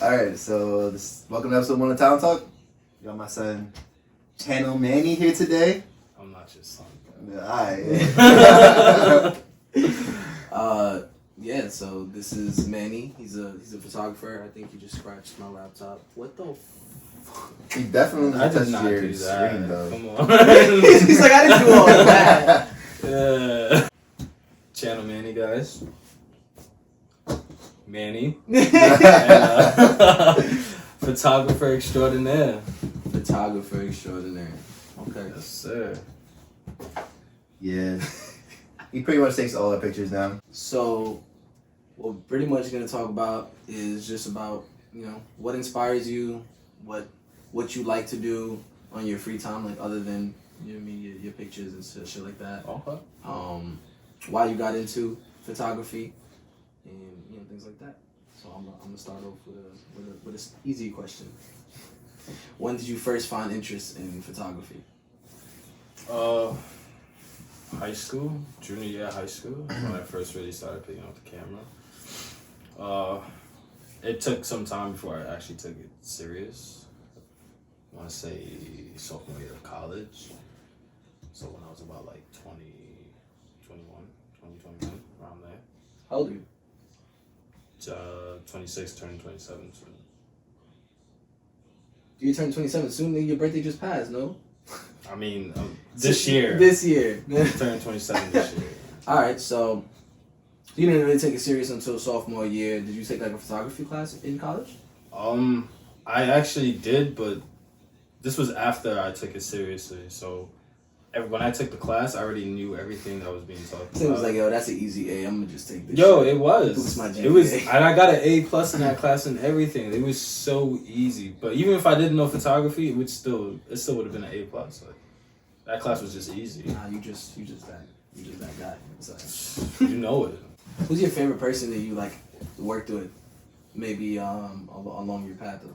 Alright, so welcome to episode 1 of Talent Talk. Got my son, Channel Manny, here today. I'm not your son. Alright. Yeah, so this is Manny. He's a photographer. I think he just scratched my laptop. What the fuck? He definitely I did touched not your do screen, that. though. Come on. He's like, I didn't do all of that. Channel Manny, guys. Manny. Photographer extraordinaire. Photographer extraordinaire. Okay. Yes, sir. Yeah. He pretty much takes all our pictures now. So, what we're pretty much going to talk about is just about, what inspires you, what you like to do on your free time, like other than your pictures and shit like that. Okay. Why you got into photography, and things like that. So I'm gonna start off with an easy question. When did you first find interest in photography? High school, junior year of high school, when I first really started picking up the camera. It took some time before I actually took it serious. I want to say sophomore year of college. So when I was about like 20, 21, around there. How old are you? 26, turning 27 soon. You turned 27 soon. Then your birthday just passed, no? I mean, this year. This year. Turning 27 this year. All right, so you didn't really take it serious until sophomore year. Did you take like a photography class in college? I actually did, but this was after I took it seriously. So when I took the class, I already knew everything that was being taught. So it was like, yo, that's an easy A. I'm gonna just take this. Yo, shit. it was. Boost my GPA. It was, and I got an A+ in that class and everything. It was so easy. But even if I didn't know photography, it still would have been an A+. Like, that class was just easy. Nah, you just that guy. So. You know it. Who's your favorite person that you like worked with? Maybe along your path of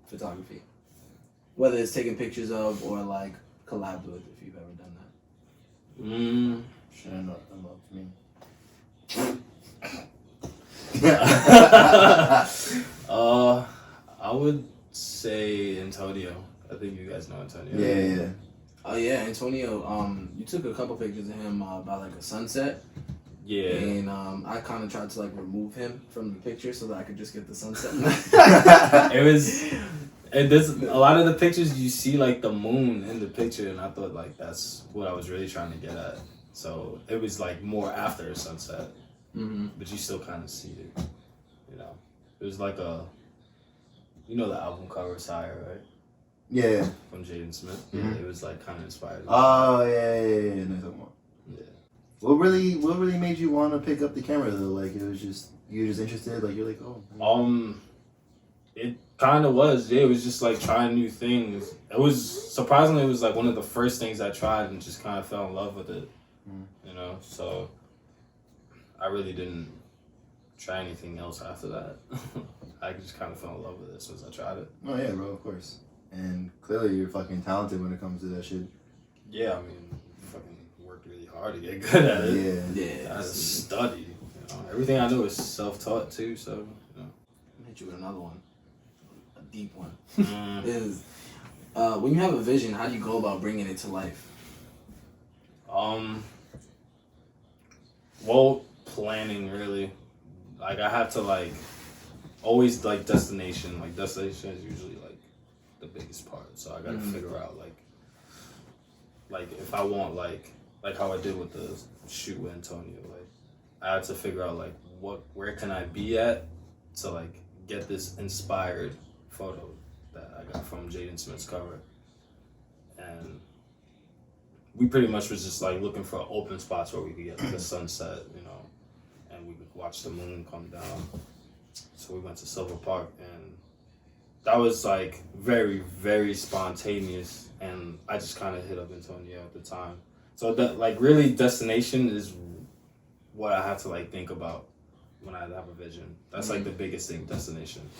photography, whether it's taking pictures of or like collabed with, if you've ever done that. Sure, not to me. I would say Antonio. I think you guys know Antonio. Yeah. Oh yeah, Antonio. You took a couple pictures of him by like a sunset. Yeah. And I kind of tried to like remove him from the picture so that I could just get the sunset. It was, and there's a lot of the pictures you see like the moon in the picture, and I thought like that's what I was really trying to get at. So it was like more after sunset, but you still kind of see it. It was like the album cover Sire, right? Yeah. From Jaden Smith. Mm-hmm. Yeah, it was like kind of inspired. Oh yeah. No, talking about. Yeah. What really made you want to pick up the camera though? Like it was just you were just interested. Like you're like It kind of was. Yeah, it was just like trying new things. It was surprisingly, it was like one of the first things I tried and just kind of fell in love with it. So I really didn't try anything else after that. I just kind of fell in love with it as soon as I tried it. Oh yeah, bro, of course. And clearly you're fucking talented when it comes to that shit. Yeah, I mean, fucking worked really hard to get good at it. Yeah. I studied. Everything I know is self-taught too. So I'll hit you with another one, a deep one. Mm. Is when you have a vision, how do you go about bringing it to life? Well, planning really. Like I have to like always like destination. Like destination is usually like the biggest part. So I gotta figure out like if I want like how I did with the shoot with Antonio. Like I had to figure out like where can I be at to like get this inspired photo that I got from Jaden Smith's cover. And we pretty much was just like looking for open spots where we could get like a sunset, and we could watch the moon come down. So we went to Silver Park, and that was like very, very spontaneous, and I just kind of hit up Antonio at the time. So that like really destination is what I have to like think about when I have a vision. That's like the biggest thing, destination.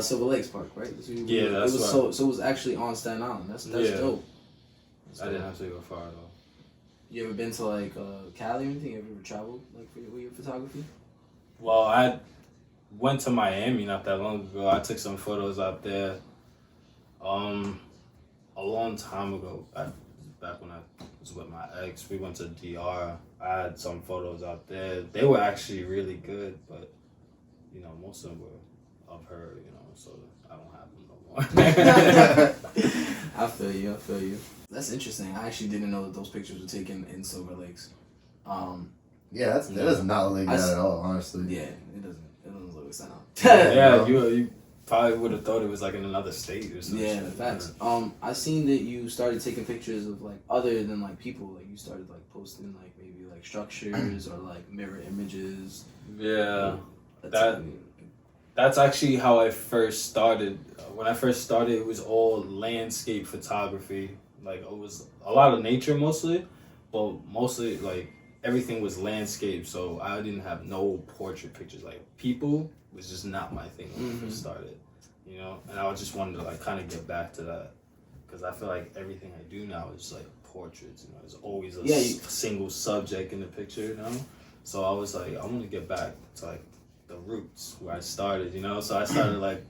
Silver Lakes Park, right? Yeah, that's it was right. So it was actually on Staten Island. That's dope. I didn't have to go far at all. You ever been to like Cali or anything? You ever traveled like with your photography? Well, went to Miami not that long ago. I took some photos out there. A long time ago, back when I was with my ex, we went to DR. I had some photos out there. They were actually really good, but you know, most of them were of her, you know, so I don't have them no more. I feel you. That's interesting. I actually didn't know that those pictures were taken in Silver Lakes. Yeah, that does not look like that at all, honestly. Yeah, it doesn't look like that. Yeah, you probably would have thought it was like in another state or something. Yeah, facts. I seen that you started taking pictures of like other than like people. Like you started like posting like maybe like structures or like mirror images. Yeah, that's actually how I first started. When I first started, it was all landscape photography. Like it was a lot of nature mostly, but mostly like everything was landscape. So I didn't have no portrait pictures. Like people was just not my thing when I first started, you know. And I just wanted to like kind of get back to that because I feel like everything I do now is like portraits. You know, there's always a single subject in the picture. You know, so I was like, I want to get back to like the roots where I started. You know, so I started like.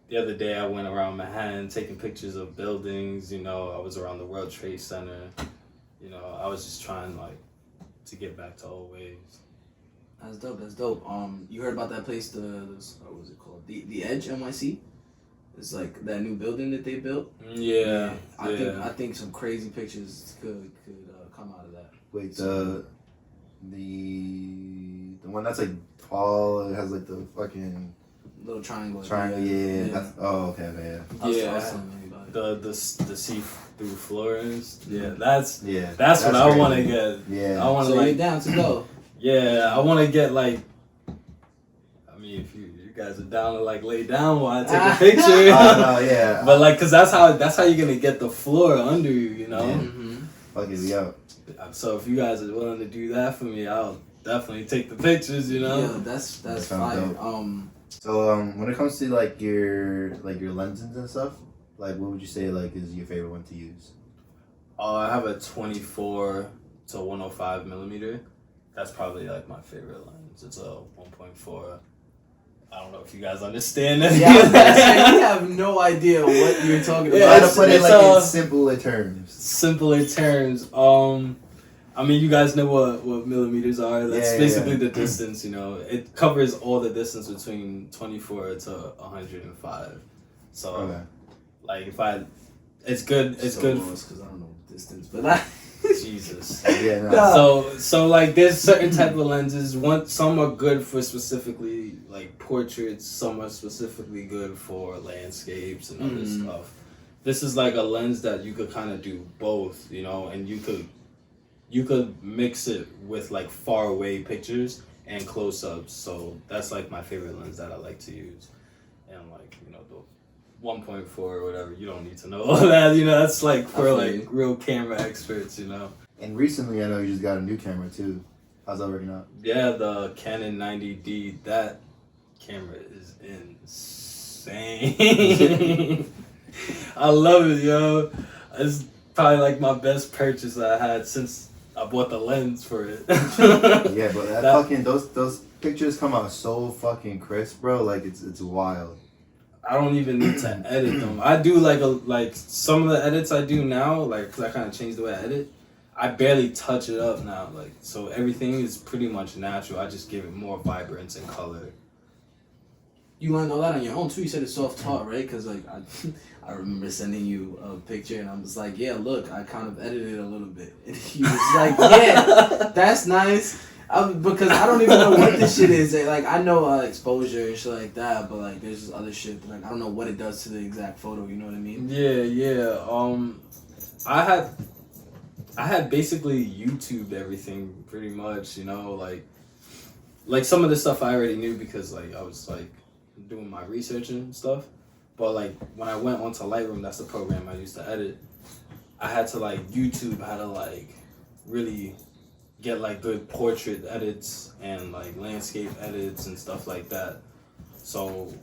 The other day I went around Manhattan taking pictures of buildings, you know, I was around the World Trade Center, you know, I was just trying like to get back to old ways. That's dope. You heard about that place, what was it called? The Edge NYC? It's like that new building that they built. Yeah. I think some crazy pictures could come out of that. Wait, the one that's like tall, it has like the fucking little triangle. Yeah. That's, okay, yeah. Awesome, the see-through floors. Yeah, that's what crazy. I want to get. Yeah, I want to lay down to go. Yeah, I want to get like. I mean, if you guys are down to like lay down while I take a picture. Yeah. But like, cause that's how you're gonna get the floor under you, you know. Yeah. Fuck it, we out. So if you guys are willing to do that for me, I'll definitely take the pictures, you know. Yeah, that's fire. Dope. So when it comes to like your lenses and stuff, like what would you say like is your favorite one to use? I have a 24 to 105 millimeter. That's probably like my favorite lens. It's a 1.4. I don't know if you guys understand that. Yeah, we have no idea what you're talking about. Try to put it like in simpler terms. Simpler terms. I mean, you guys know what millimeters are. That's basically the distance, you know. It covers all the distance between 24 to 105. So, like, it's good. It's good because I don't know distance, but Jesus. Yeah. No. So like, there's certain type of lenses. Some are good for specifically like portraits. Some are specifically good for landscapes and other stuff. This is like a lens that you could kind of do both, you know, and you could mix it with like far away pictures and close-ups. So that's like my favorite lens that I like to use. And like, you know, the 1.4 or whatever, you don't need to know all that, you know, that's like for like real camera experts, you know. And recently I know you just got a new camera too. How's that working out? Yeah, the Canon 90D, that camera is insane. I love it, yo. It's probably like my best purchase I had since I bought the lens for it. Yeah, but that fucking those pictures come out so fucking crisp, bro. Like it's wild. I don't even need to edit them. I do like some of the edits I do now, like because I kind of changed the way I edit. I barely touch it up now, like so everything is pretty much natural. I just give it more vibrance and color. You learned all that on your own too. You said it's self-taught, right? Because like I remember sending you a picture and I was like, yeah, look, I kind of edited it a little bit. And he was like, yeah, that's nice. Because I don't even know what this shit is. Like I know exposure and shit like that, but like there's just other shit that, like I don't know what it does to the exact photo. You know what I mean? Yeah. I had basically YouTubed everything pretty much. You know, like some of the stuff I already knew because like I was like doing my research and stuff. But like when I went onto Lightroom, that's the program I used to edit. I had to like YouTube how to like really get like good portrait edits and like landscape edits and stuff like that. So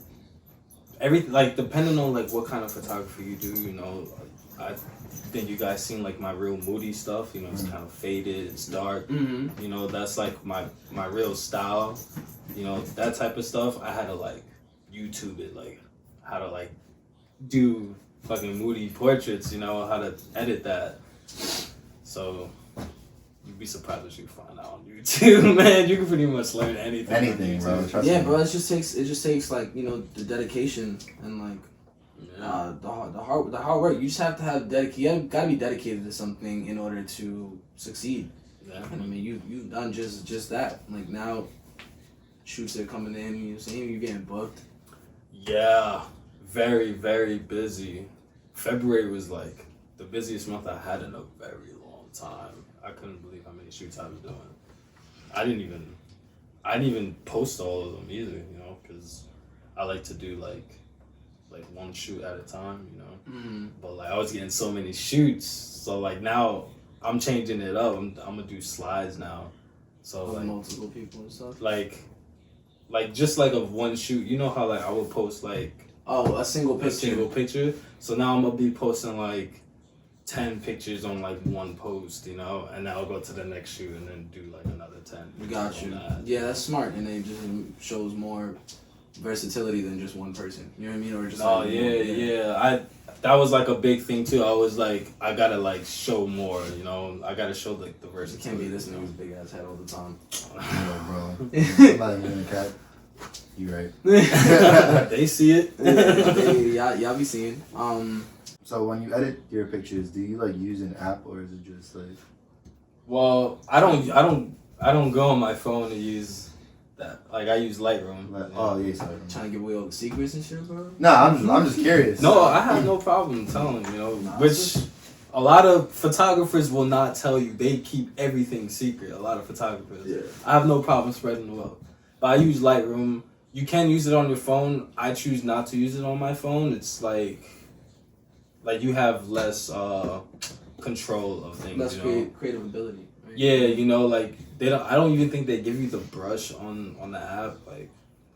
like depending on like what kind of photography you do, you know, I think you guys seen like my real moody stuff, you know, it's kind of faded, it's dark, you know, that's like my real style. you know, that type of stuff, I had to like YouTube it, like how to like do fucking moody portraits, you know, how to edit that. So you'd be surprised what you find out on YouTube, man. You can pretty much learn anything. Anything, bro. Trust Yeah, me. bro. It just takes like, you know, the dedication and like the hard work. You just have to have you gotta be dedicated to something in order to succeed. Yeah. And I mean, you've done just that. Like now, shoots are coming in. You know, saying you're getting booked. Yeah, very, very busy. February was like the busiest month I had in a very long time. I couldn't believe how many shoots I was doing. I didn't even post all of them either, you know, because I like to do like one shoot at a time, you know. Mm-hmm. But like I was getting so many shoots, so like now I'm changing it up. I'm gonna do slides now, so With like multiple people and stuff. like just like of one shoot. You know how like I would post like a single picture. a single picture. So now I'm gonna be posting like 10 pictures on like one post, you know, and then I'll go to the next shoot and then do like another 10. Got you. Yeah, that's smart, and it just shows more versatility than just one person. You know what I mean? Or just. Oh like, yeah. That was like a big thing too. I was like, I gotta like show more, you know. I gotta show like the You versatility. can't be this nigga's big ass head all the time. No, bro. Somebody in the cat. You right. They see it. Y'all be seeing. So when you edit your pictures, do you like use an app or is it just like? Well, I don't go on my phone to use that. Like I use Lightroom. Oh yeah, sorry. Trying to give away all the secrets and shit, bro. No, I'm just curious. No, I have no problem telling, you know, Nah, which a lot of photographers will not tell you. They keep everything secret. A lot of photographers. Yeah. I have no problem spreading the wealth. But I use Lightroom. You can use it on your phone. I choose not to use it on my phone. It's like you have less control of things. Less you know? creative ability. Right? Yeah, you know, like they don't. I don't even think they give you the brush on the app. Like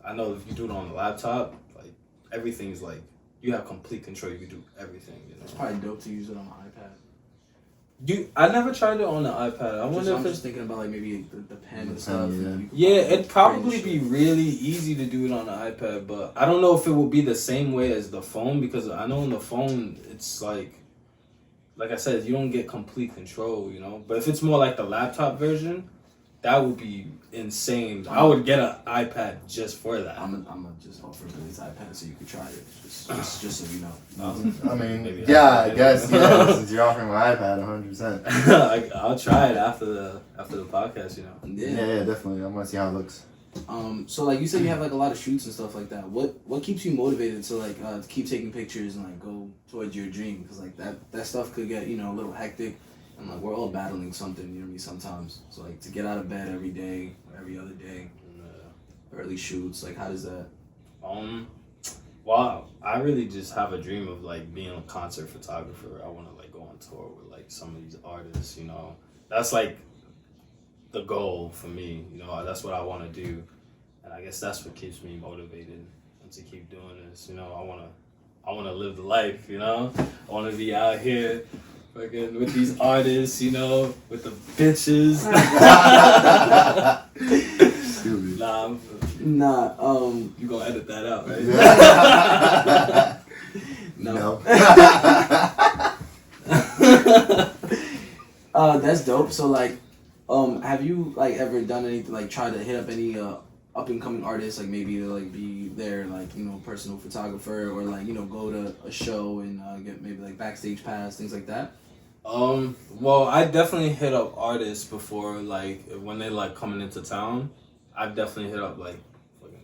I know if you do it on the laptop, like everything's like you have complete control. You can do everything. You know, It's probably dope to use it on an iPad. I never tried it on the iPad. I wonder I'm if just thinking about like maybe the pen and stuff. Yeah. And you could yeah, it'd probably print be really easy to do it on the iPad, but I don't know if it will be the same way as the phone because I know on the phone it's like I said, you don't get complete control, you know. But if it's more like the laptop version, that would be insane. I would get an iPad just for that. I'm gonna just offer Billy's iPad so you could try it, just so you know. I mean, Maybe yeah, I I can guess get it. yeah. Since you're offering my iPad, 100%. I'll try it after the podcast, you know. Yeah, definitely. I want to see how it looks. So like you said, you have like a lot of shoots and stuff like that. What keeps you motivated to like to keep taking pictures and like go towards your dream? Because like that stuff could get a little hectic, and like we're all battling something, you know what I mean, sometimes. So like to get out of bed every day or every other day, early shoots, like how does that? Well, I really just have a dream of like being a concert photographer. I want to like go on tour with like some of these artists, you know. That's like the goal for me, you know. That's what I want to do, and I guess that's what keeps me motivated and to keep doing this. You know, I want to live the life. You know, I want to be out here, fucking with these artists. You know, with the bitches. Stupid. Nah, you gonna edit that out, right? No. That's dope. So like, have you like ever done anything like try to hit up any up and coming artists, like maybe to like be their like personal photographer, or like go to a show and get maybe like backstage pass, things like that? Well, I definitely hit up artists before, like when they like coming into town. I've definitely hit up like fucking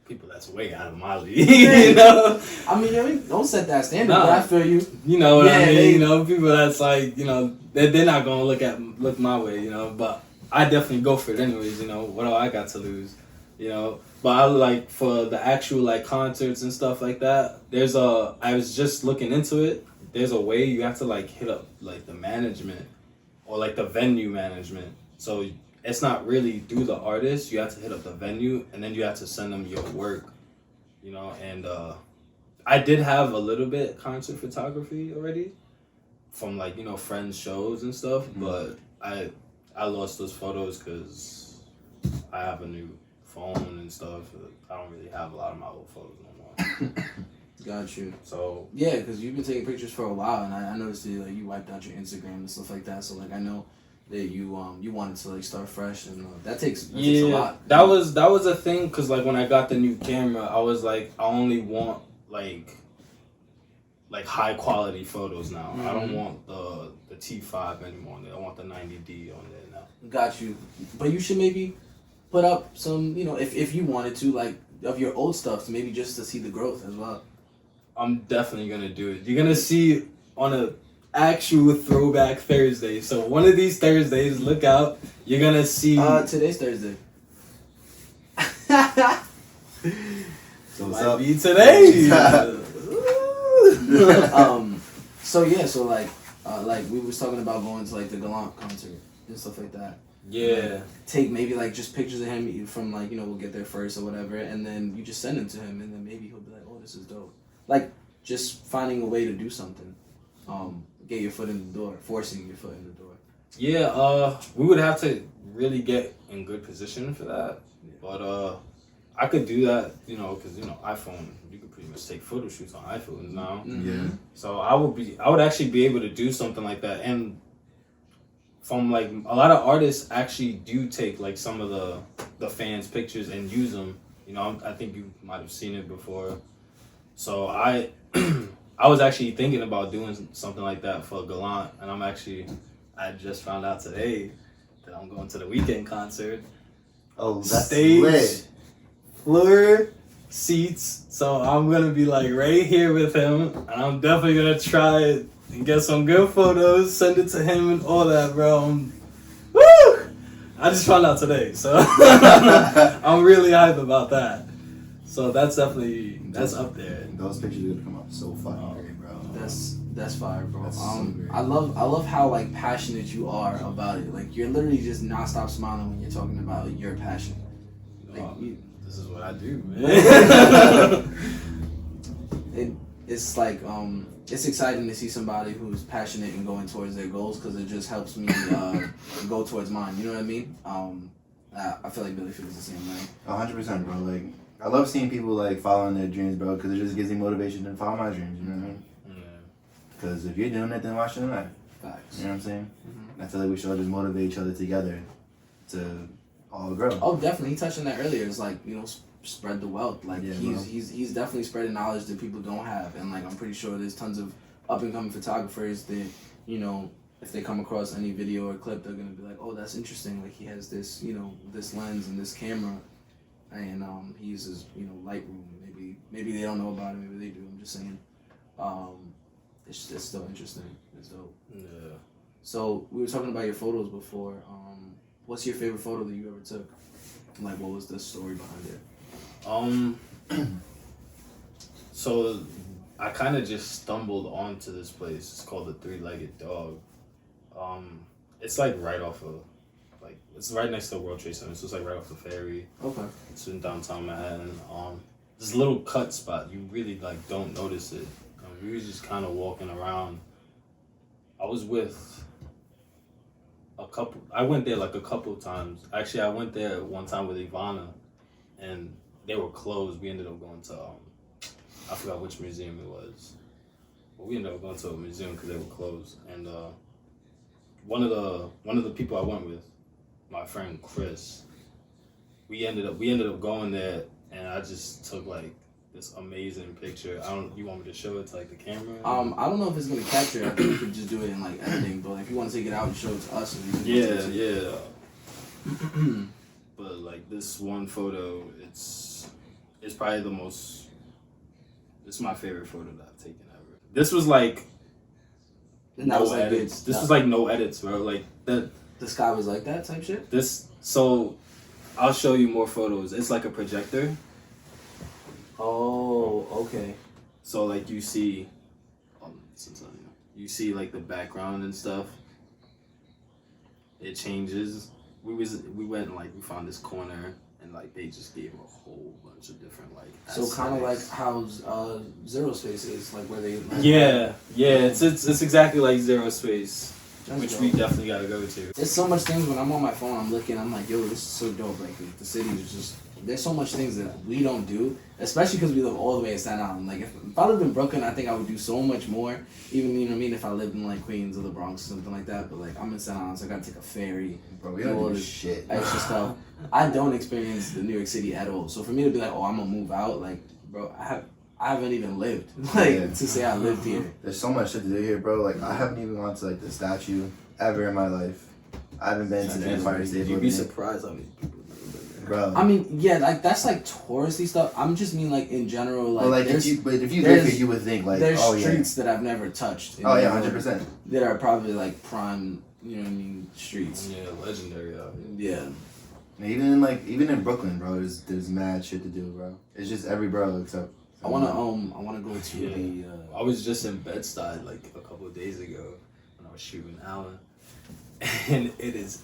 people that's way out of my league. You know, I mean, don't set that standard. Nah. But I feel you. You know what I mean? they- You know, people that's like they're not gonna look my way. You know, but I definitely go for it anyways. You know, what do I got to lose? You know, but I like for the actual like concerts and stuff like that. I was just looking into it. There's a way you have to like hit up like the management or like the venue management. So it's not really through the artist. You have to hit up the venue and then you have to send them your work. You know, and I did have a little bit concert photography already from like friends' shows and stuff, but I lost those photos because I have a new phone and stuff. I don't really have a lot of my old photos no more. Got you. So Yeah, because you've been taking pictures for a while, and I noticed that like, you wiped out your Instagram and stuff like that. So like I know that you wanted to like start fresh, and that takes a lot. That was a thing because like when I got the new camera, I was like I only want like high quality photos now. I don't want the T5 anymore. I want the 90D on there now. Got you. But you should maybe put up some, if you wanted to, like of your old stuff, to maybe just to see the growth as well. I'm definitely gonna do it. You're gonna see on a actual throwback Thursday. So one of these Thursdays, look out. You're gonna see. Today's Thursday. So what's Might up? be today. So like we was talking about going to like the Gallant concert and stuff like that. Yeah. Like, take maybe like just pictures of him from like we'll get there first or whatever, and then you just send them to him, and then maybe he'll be like, oh, this is dope. Like just finding a way to do something. Get your foot in the door, forcing your foot in the door. Yeah, we would have to really get in good position for that. Yeah. But I could do that, because iPhone, you could pretty much take photo shoots on iPhones now. Mm-hmm. Yeah. So I would actually be able to do something like that. And from like a lot of artists actually do take like some of the fans' pictures and use them. I think you might have seen it before. So I was actually thinking about doing something like that for Gallant, and I just found out today that I'm going to the Weekend concert. Oh, that's stage, lit. floor, seats. So I'm gonna be like right here with him, and I'm definitely gonna try it and get some good photos, send it to him and all that, bro. Woo! I just found out today, so I'm really hyped about that. So that's up there. Those pictures are gonna come up so fucking great, bro. That's fire, bro. That's so great. I love how like passionate you are about it. Like you're literally just nonstop smiling when you're talking about your passion. Like this is what I do, man. It's like it's exciting to see somebody who's passionate and going towards their goals, because it just helps me go towards mine. You know what I mean? I feel like Billy feels the same way. 100%, bro. Like I love seeing people like following their dreams, bro, because it just gives me motivation to follow my dreams. You know what I mean? Because if you're doing it, then why shouldn't I? Facts. You know what I'm saying? Mm-hmm. I feel like we should all just motivate each other together to all grow. Oh, definitely. He touched on that earlier. It's like, spread the wealth. Like Yeah, he's definitely spreading knowledge that people don't have, and like I'm pretty sure there's tons of up and coming photographers that if they come across any video or clip, they're gonna be like, oh, that's interesting. Like he has this this lens and this camera, and he uses Lightroom. Maybe they don't know about it. Maybe they do. I'm just saying. It's still interesting. It's dope. Yeah. So we were talking about your photos before. What's your favorite photo that you ever took? Like, what was the story behind it? So I kind of just stumbled onto this place. It's called the Three-Legged Dog. It's like right off of, it's right next to the World Trade Center. So it's like right off the ferry. Okay. It's in downtown Manhattan. This little cut spot. You really don't notice it. We were just kind of walking around. I was with I went there like a couple of times. Actually, I went there one time with Ivana, and they were closed. We ended up going to, I forgot which museum it was. But we ended up going to a museum because they were closed. And one of the people I went with, my friend Chris, we ended up going there, and I just took this amazing picture. You want me to show it to the camera? I don't know if it's gonna capture it. I think we could just do it in editing. But if you want to take it out and show it to us, yeah. But this one photo, it's probably it's my favorite photo that I've taken ever. This was no edits. This was no edits, bro. The sky was like that type shit. So I'll show you more photos. It's like a projector. Oh, okay. So you see, the background and stuff. It changes. We went and we found this corner, and they just gave a whole bunch of different So kind of like how Zero Space is, where they. Yeah. It's exactly like Zero Space, which dope. we definitely gotta go to. There's so much things when I'm on my phone. I'm looking. I'm like, yo, this is so dope. The city is just there's so much things that we don't do, especially because we live all the way in Staten Island. Like, if I lived in Brooklyn, I think I would do so much more. Even, you know what I mean, if I lived in, like, Queens or the Bronx or something like that. But, like, I'm in Staten Island, so I gotta take a ferry. Bro, we don't do shit. Extra stuff. I don't experience the New York City at all. So for me to be like, oh, I'm gonna move out, like, bro, I haven't even lived. Like, to say I lived here. There's so much shit to do here, bro. Like, I haven't even gone to, like, the statue ever in my life. I haven't been to the Empire State Building. You'd be surprised how many people never been there. Bro. I mean, yeah, like, that's, like, touristy stuff. I'm just mean, like, in general, like, well, like if you live here, you would think, like, there's oh, streets that I've never touched. Oh, yeah, 100%. That are probably, like, prime, you know what I mean, streets. Yeah, legendary out Yeah. Even in Brooklyn, bro, there's mad shit to do, bro. It's just every borough except. I wanna go to the. I was just in Bed-Stuy like a couple of days ago when I was shooting Alan, and it is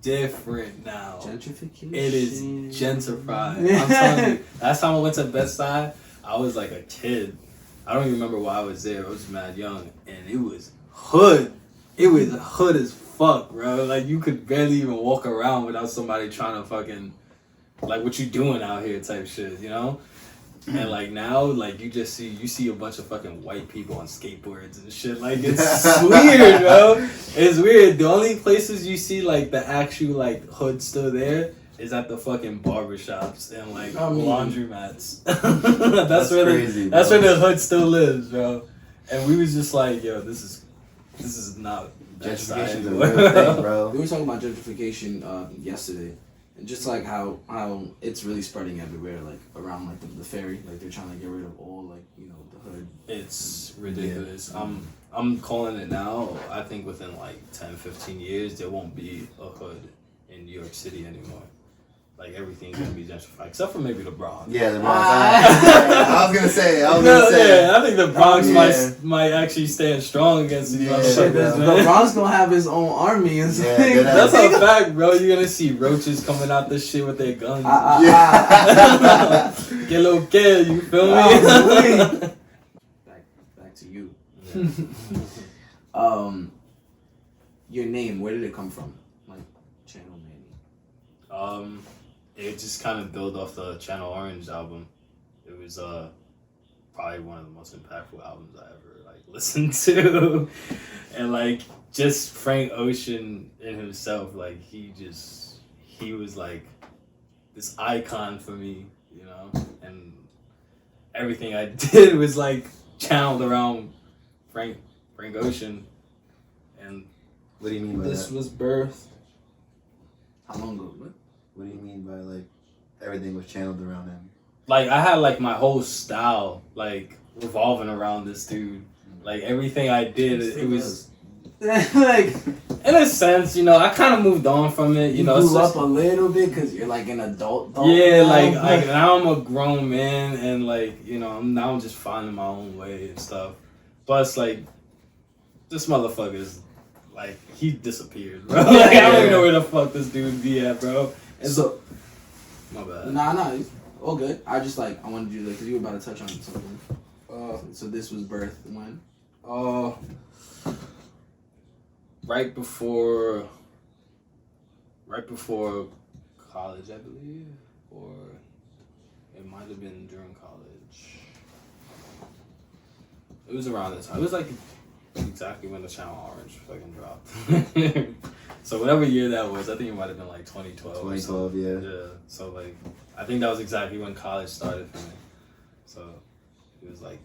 different now. Gentrification. It is gentrified. I'm telling you. Last time I went to Bed-Stuy, I was like a kid. I don't even remember why I was there. I was mad young, and it was hood. It was hood as fuck, bro. Like, you could barely even walk around without somebody trying to fucking, like, what you doing out here type shit, you know? And, like, now, like, you see a bunch of fucking white people on skateboards and shit. Like, it's weird, bro. It's weird. The only places you see, like, the actual, like, hood still there is at the fucking barbershops and, like, laundromats. That's where crazy, that's where the hood still lives, bro. And we was just like, yo, this is not Gentrification is a real thing, bro. We were talking about gentrification yesterday, and just like how it's really spreading everywhere, like around like the ferry, like they're trying to get rid of all like, you know, the hood. It's ridiculous. Yeah. I'm calling it now. I think within like 10, 15 years there won't be a hood in New York City anymore. Like, everything's gonna be gentrified, except for maybe the Bronx. Yeah, the Bronx. I was gonna say. Yeah, I think the Bronx might actually stand strong against these motherfuckers, man. The Bronx gonna have his own army and stuff. Yeah, that's a fact, bro. You're gonna see roaches coming out this shit with their guns. Que lo que, you feel me? Back to you. Your name, where did it come from? Like, Channel Manny. It just kind of built off the Channel Orange album. It was probably one of the most impactful albums I ever like listened to, and like just Frank Ocean in himself, like he was like this icon for me, you know, and everything I did was like channeled around Frank Ocean, and what do you mean by this that? was birthed. How long ago? What do you mean by like everything was channeled around him? Like, I had like my whole style like revolving around this dude. Like, everything I did, it was like, in a sense, you know, I kind of moved on from it. You know, grew up a little bit because you're like an adult. Yeah, now. like now I'm a grown man, and like, you know, I'm now just finding my own way and stuff. But it's like, this motherfucker's like, he disappeared, bro. Like, I don't even know where the fuck this dude be at, bro. And so, my bad. Nah, all good. I just like, I wanted you to, because you were about to touch on something. So this was birthed when? Right before college, I believe, or it might have been during college. It was around this time. It was like exactly when the Channel Orange fucking dropped. So whatever year that was, I think it might have been like 2012. 2012, yeah. Yeah. So like, I think that was exactly when college started for me. So it was like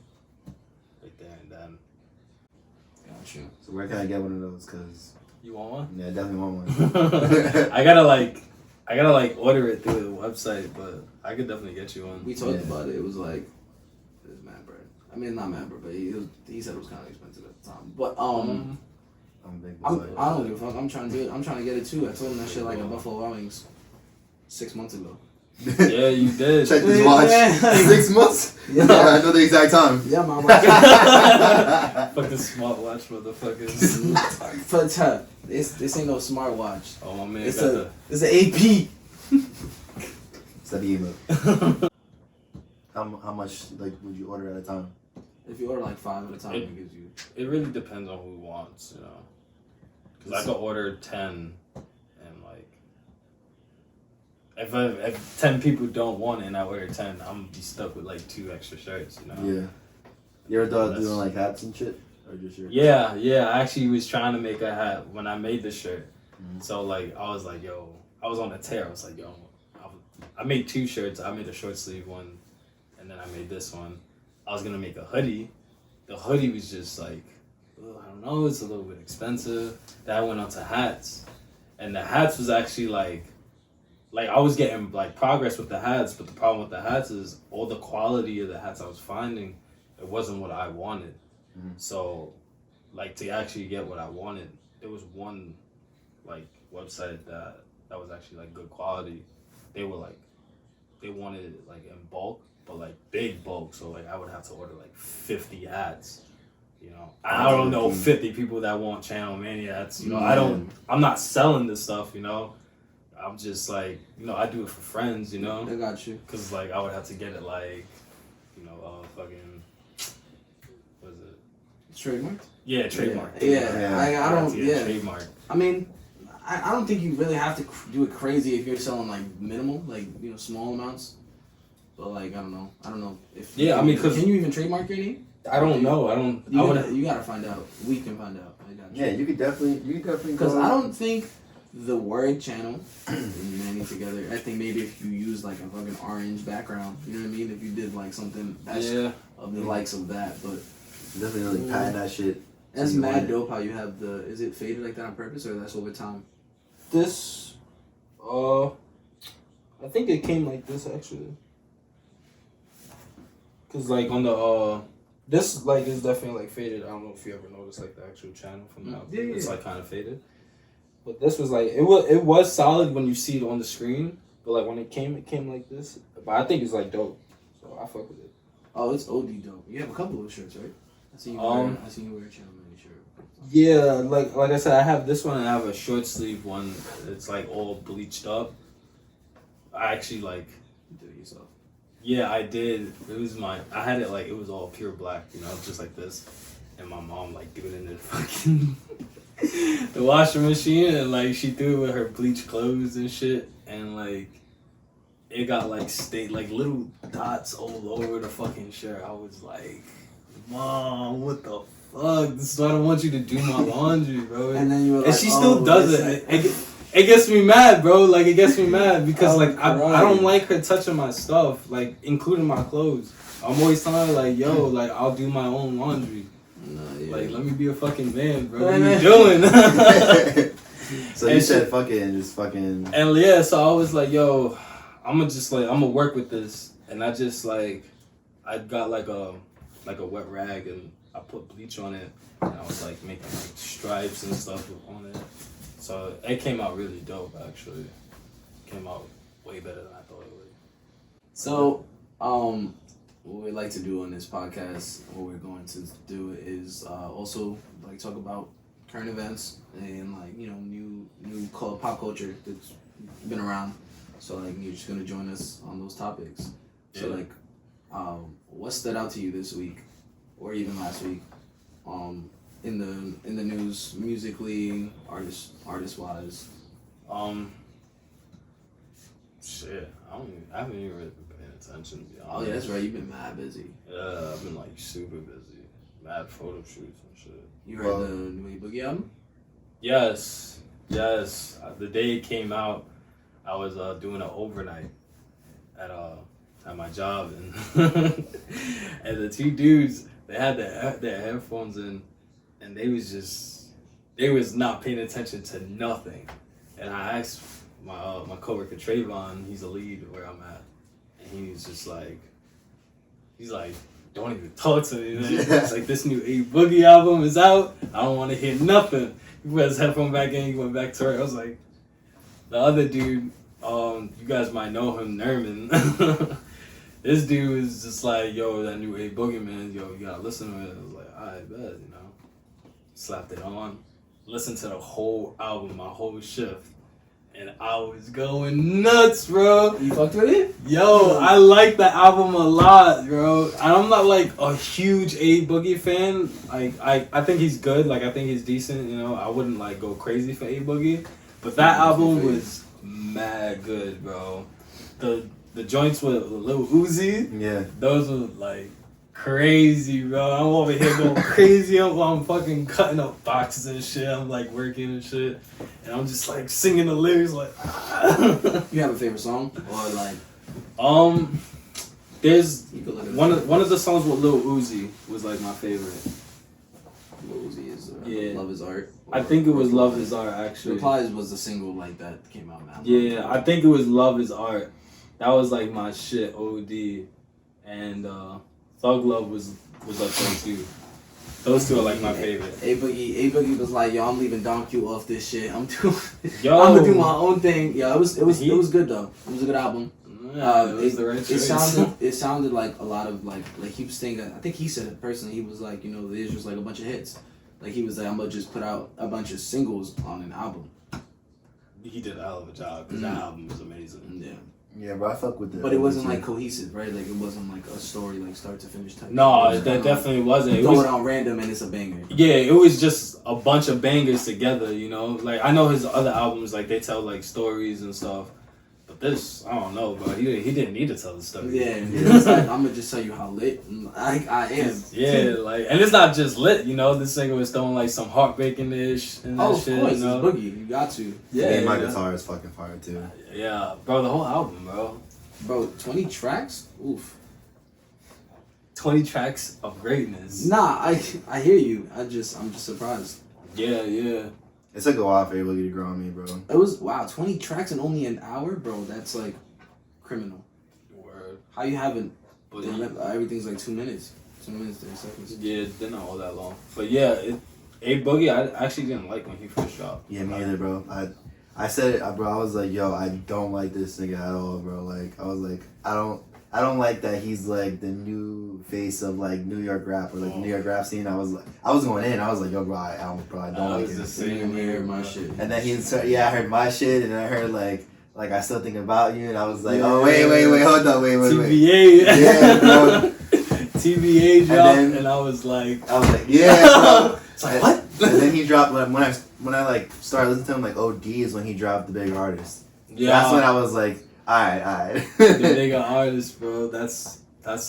right there and then. Gotcha. So where can I get one of those? Cause You want one? yeah, I definitely want one. I gotta order it through the website, but I could definitely get you one. We talked about it. It was like, it was mad bread. I mean, not mad bread, but he said it was kind of expensive at the time. But I don't give a fuck. I'm trying to do it. I'm trying to get it too. I told him that shit like at Buffalo Wild Wings 6 months ago. Yeah, you did. Check this watch. 6 months? Yeah. I know the exact time. Yeah, my watch. Fucking smartwatch, motherfuckers. This ain't no smartwatch. Oh my man, It's got it's an AP. It's the emo. How much like would you order at a time? If you order like 5 at a time, it gives you. It really depends on who wants, you know. Because I could order 10 and like if 10 people don't want it and I order 10, I'm gonna be stuck with like 2 extra shirts, you know? Yeah. You ever thought of doing like hats and shit? Or just shirts? Yeah. I actually was trying to make a hat when I made the shirt. Mm-hmm. So like, I was like, yo, I was on a tear. I was like, yo, I made 2 shirts. I made a short sleeve one, and then I made this one. I was gonna make a hoodie. The hoodie was just like, I don't know, it's a little bit expensive. Then I went on to hats, and the hats was actually like I was getting like progress with the hats, but the problem with the hats is all the quality of the hats I was finding, it wasn't what I wanted. Mm-hmm. So, like, to actually get what I wanted, there was one like website that was actually like good quality. They wanted it like in bulk, but like big bulk. So like I would have to order like 50 hats. You know, I don't know 50 people that want Channel Manny hats. You know, I'm not selling this stuff. You know, I'm just like, you know, I do it for friends. You know, I got you. Cause like I would have to get it like, you know, fucking, what is it? Trademark. Yeah, trademark. Yeah. I don't. Yeah. Trademark. I mean, I don't think you really have to do it crazy if you're selling like minimal, like, you know, small amounts. But like I don't know if. Yeah, I mean, cause can you even trademark your name? I don't know. You gotta find out. We can find out. I got you. Yeah, you could definitely. Because I don't think the word channel and Manny together. I think maybe if you use like a fucking orange background, you know what I mean. If you did like something that's of the likes of that, but definitely like patent that shit. That's mad dope. How you have the? Is it faded like that on purpose or that's over time? This, I think it came like this actually. Cause like on the this like is definitely like faded. I don't know if you ever noticed like the actual channel from now. Yeah, it's like kind of faded. But this was like it was solid when you see it on the screen. But like when it came like this. But I think it's like dope. So I fuck with it. Oh, it's OD dope. You have a couple of shirts, right? I see you wear a Channel Manny shirt. Yeah, like I said, I have this one and I have a short sleeve one. It's like all bleached up. I actually like. You did it yourself. Yeah, I did. I had it like, it was all pure black, you know, just like this. And my mom like threw it in the fucking, the washing machine and like she threw it with her bleached clothes and shit. And like, it got like like little dots all over the fucking shirt. I was like, Mom, what the fuck? This is why I don't want you to do my laundry, bro. And then you were like, and she still does it. It gets me mad, bro. Like, it gets me mad because, like, I don't like her touching my stuff, like, including my clothes. I'm always telling her, like, yo, like, I'll do my own laundry. Like, let me be a fucking man, bro. What are you doing? So you said fuck it and just fucking... And, yeah, so I was like, yo, I'm gonna work with this. And I just, like, I got, like a wet rag and I put bleach on it. And I was, like, making, like, stripes and stuff on it. So it came out really dope, actually. It came out way better than I thought it would. So, what we like to do on this podcast, what we're going to do is also like talk about current events and like, you know, new pop culture that's been around. So like you're just gonna join us on those topics. So like, what stood out to you this week, or even last week? In the news, musically, artist wise. Shit, I haven't even really been paying attention, to be honest. Oh yeah, that's right. You've been mad busy. Yeah, I've been like super busy, mad photo shoots and shit. You heard the new Boogie album? Yes. The day it came out, I was doing an overnight at my job, and and the 2 dudes, they had their headphones in. And they was not paying attention to nothing. And I asked my coworker Trayvon, he's a lead where I'm at, and he's like, don't even talk to me, man. It's like, this new A Boogie album is out. I don't want to hear nothing. He put his headphone back in. He went back to it. I was like, the other dude, you guys might know him, Nerman. This dude is just like, yo, that new A Boogie, man. Yo, you gotta listen to it. I was like, I bet, you know. Slapped it on, listened to the whole album, my whole shift, and I was going nuts, bro. You fucked with it? Yo, I like the album a lot, bro. I'm not like a huge A Boogie fan. I think he's good. Like, I think he's decent. You know, I wouldn't like go crazy for A Boogie, but that album was mad good, bro. The joints with Lil Uzi, Yeah. those were like crazy, bro. I'm over here going crazy. I'm fucking cutting up boxes and shit. I'm like working and shit, and I'm just like singing the lyrics like. You have a favorite song or like? There's You could look at one of the songs with Lil Uzi was like my favorite. Lil Uzi is Yeah. Love Is Art. I think it was Love Is Art actually. Replies was the single like that came out now. Yeah, I think it was Love Is Art. That was like my shit, OD. And Thug Love was up there too. Those two are like my favorite. A Boogie was like, yo, I'm leaving Don Q off this shit. I'm Yo, gonna do my own thing. Yeah, it was good though. It was a good album. Yeah, it was the right choice. It sounded like a lot of like he was saying. I think he said it personally. He was like, there's just like a bunch of hits. Like he was like, I'm gonna just put out a bunch of singles on an album. He did a hell of a job because that album was amazing. Yeah. Yeah, but I fuck with it. But it wasn't like cohesive, right? Like it wasn't like a story like start to finish type. No, that definitely wasn't. It Throw was it on random and it's a banger. Yeah, it was just a bunch of bangers together, Like I know his other albums, like they tell like stories and stuff, but this, I don't know, bro. He didn't need to tell the story. Yeah, it's like, I'm gonna just tell you how lit I am. Yeah, like, and it's not just lit, This singer was throwing like some heartbreaking-ish and that Oh, of shit, course, it's Boogie. You got to. Yeah, my guitar is fucking fire too. Yeah, bro, the whole album, bro. Bro, 20 tracks? Oof. 20 tracks of greatness. Nah, I hear you. I'm just surprised. Yeah. It took a while for Boogie to grow on me, bro. It was 20 tracks in only an hour, bro. That's like criminal. Word. How you haven't? But Everything's like 2 minutes. 2 minutes, 30 seconds. yeah, they're not all that long. But yeah, A Boogie, I actually didn't like when he first dropped. Yeah, me either, bro. I said it, bro. I was like, yo, I don't like this nigga at all, bro. Like, I was like, I don't like that he's like the new face of like New York rap or like New York rap scene. I was going in. I was like, yo, bro, I don't like it. The same heard my shit. And then he started, I heard my shit, and I heard like I still think about you, and I was like, oh wait, hold up, wait. TBA. Yeah, bro. TBA dropped, and I was like, yeah, bro. It's like, what? And then he dropped like when I like started listening to him, like OD is when he dropped the big artist. Yeah, that's when I was like, alright. The nigga artist, bro. That's